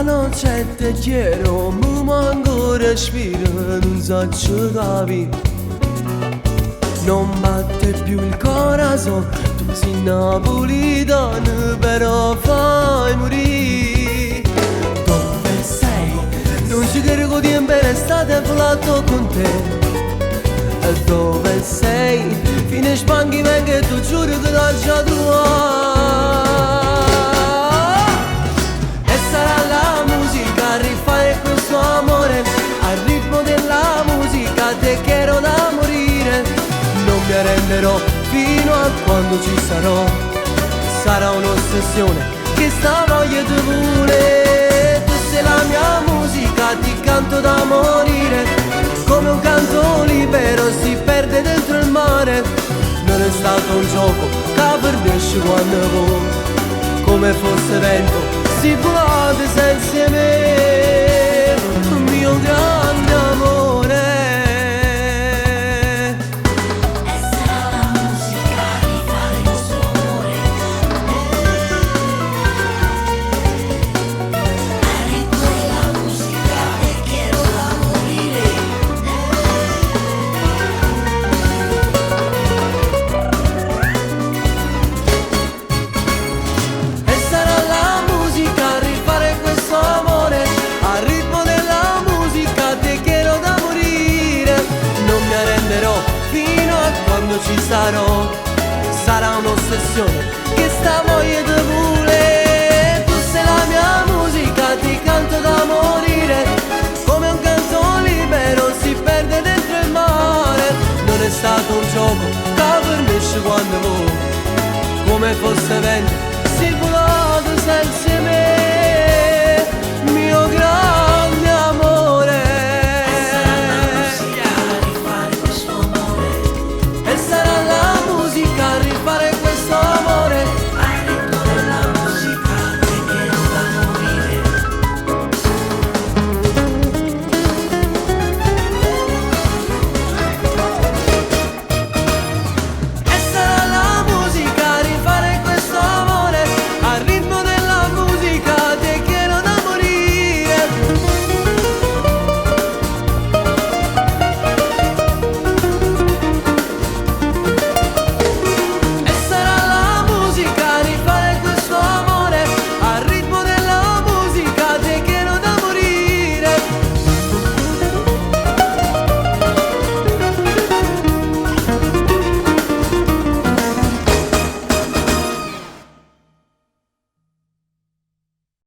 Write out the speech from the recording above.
la noche te quiero, manco respiro, non so capire. Non batte più il corazon, tu sei napolitano, però fai morire. Dove sei? Non ci credo di bene, state volato con te. E dove sei? Fine spanchi venga, tu giuro che l'ho già trovato. E sarà la musica a rifare questo amore, al ritmo della musica te quiero da morire. Non mi arrenderò fino a quando ci sarò, sarà un'ossessione che sta voglia di vuole. Tu sei la mia musica, ti canto da morire, come un canto libero si perde dentro il mare. Non è stato un gioco che perdesce quando vuoi, come fosse vento si volate senza me, mio grande amore. Fino a quando ci sarò, sarà un'ossessione